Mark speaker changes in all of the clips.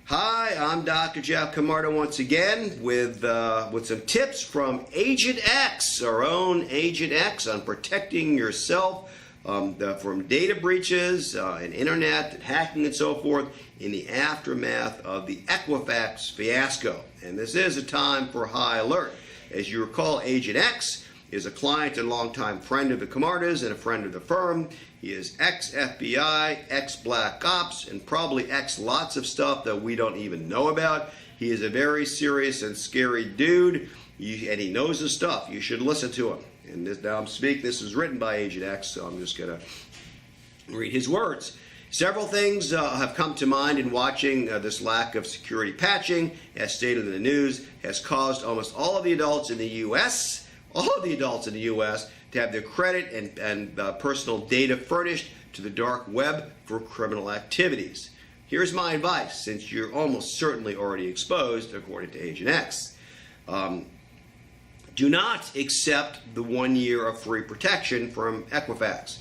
Speaker 1: Hi, I'm Dr. Jeff Camarda once again with some tips from Agent X, our own Agent X, on protecting yourself from data breaches and internet and hacking and so forth in the aftermath of the Equifax fiasco. And this is a time for high alert. As you recall, Agent X is a client and longtime friend of the Camardas and a friend of the firm. He is ex-FBI, ex-Black Ops, and probably ex-lots of stuff that we don't even know about. He is a very serious and scary dude, and he knows his stuff. You should listen to him. And now I'm speaking, this is written by Agent X, so I'm just going to read his words. Several things have come to mind in watching this lack of security patching, as stated in the news, has caused almost all of the adults in the U.S., to have their credit and personal data furnished to the dark web for criminal activities. Here's my advice, since you're almost certainly already exposed, according to Agent X. Do not accept the 1 year of free protection from Equifax.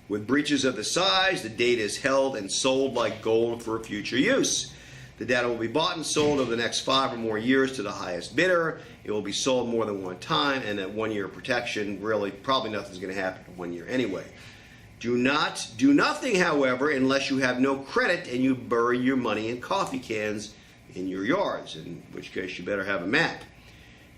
Speaker 1: With breaches of the size, the data is held and sold like gold for future use. The data will be bought and sold over the next 5 or more years to the highest bidder. It will be sold more than one time, and that 1 year protection, really, probably nothing's going to happen in 1 year anyway. Do nothing, however, unless you have no credit and you bury your money in coffee cans in your yards, in which case you better have a map.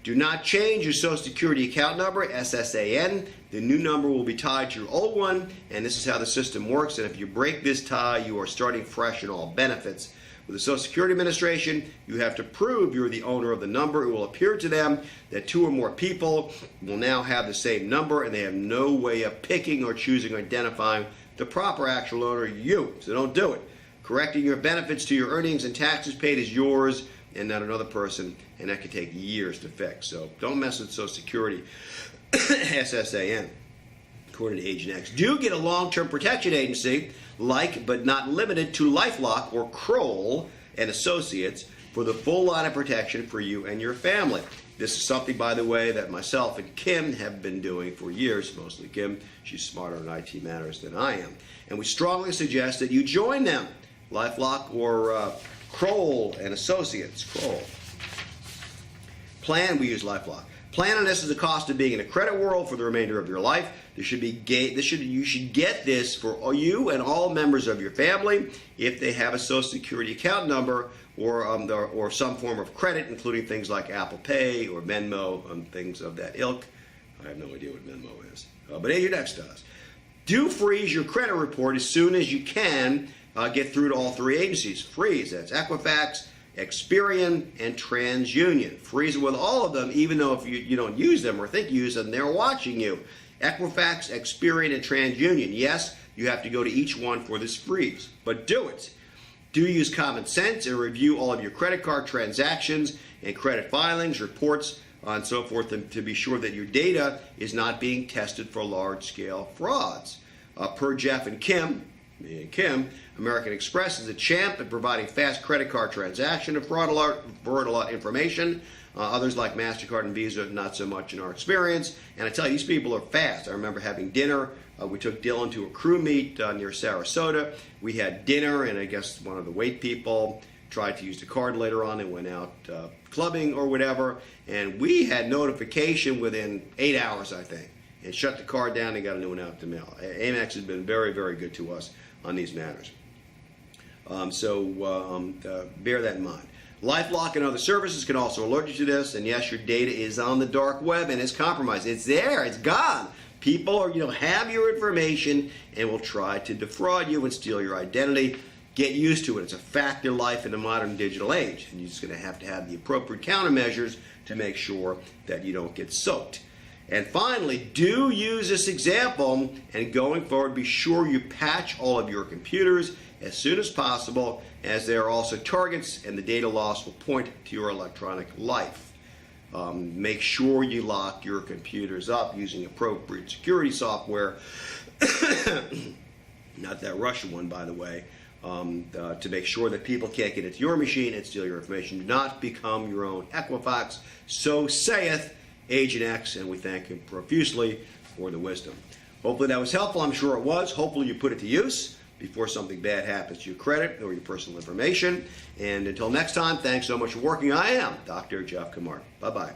Speaker 1: Do not change your Social Security account number, SSAN. The new number will be tied to your old one, and this is how the system works. And if you break this tie, you are starting fresh in all benefits. With the Social Security Administration, you have to prove you're the owner of the number. It will appear to them that 2 or more people will now have the same number, and they have no way of picking or choosing or identifying the proper actual owner, you. So don't do it. Correcting your benefits to your earnings and taxes paid is yours and not another person, and that can take years to fix. So don't mess with Social Security, SSAN. According to Agent X. Do get a long-term protection agency, like but not limited to LifeLock or Kroll and Associates, for the full line of protection for you and your family. This is something, by the way, that myself and Kim have been doing for years, mostly Kim. She's smarter in IT matters than I am. And we strongly suggest that you join them, LifeLock or Kroll and Associates. Kroll. We use LifeLock. Plan on this as the cost of being in a credit world for the remainder of your life. You should get this for you and all members of your family if they have a Social Security account number or some form of credit, including things like Apple Pay or Venmo and things of that ilk. I have no idea what Venmo is, but Agent X does. Do freeze your credit report as soon as you can. Get through to all 3 agencies. Freeze, that's Equifax, Experian, and TransUnion. Freeze it with all of them, even though if you don't use them or think you use them, they're watching you. Equifax, Experian, and TransUnion. Yes, you have to go to each one for this freeze, but do it. Do use common sense and review all of your credit card transactions and credit filings, reports, and so forth, to be sure that your data is not being tested for large-scale frauds. Per Jeff and Kim, me and Kim, American Express is a champ at providing fast credit card transaction and fraud alert information. Others like MasterCard and Visa, not so much in our experience. And I tell you, these people are fast. I remember having dinner. We took Dylan to a crew meet near Sarasota. We had dinner, and I guess one of the wait people tried to use the card later on and went out clubbing or whatever. And we had notification within 8 hours, I think, and shut the card down and got a new one out the mail. Amex has been very, very good to us on these matters. Bear that in mind. LifeLock and other services can also alert you to this, and yes, your data is on the dark web and it's compromised. It's there, it's gone. People are, have your information and will try to defraud you and steal your identity. Get used to it. It's a fact of life in the modern digital age, and you're just going to have the appropriate countermeasures to make sure that you don't get soaked. And finally, do use this example, and going forward, be sure you patch all of your computers as soon as possible, as they are also targets, and the data loss will point to your electronic life. Make sure you lock your computers up using appropriate security software, not that Russian one, by the way, to make sure that people can't get into your machine and steal your information. Do not become your own Equifax. So saith Agent X, and we thank him profusely for the wisdom. Hopefully that was helpful. I'm sure it was. Hopefully you put it to use. before something bad happens to your credit or your personal information. And until next time, thanks so much for working. I am Dr. Jeff Camardas. Bye-bye.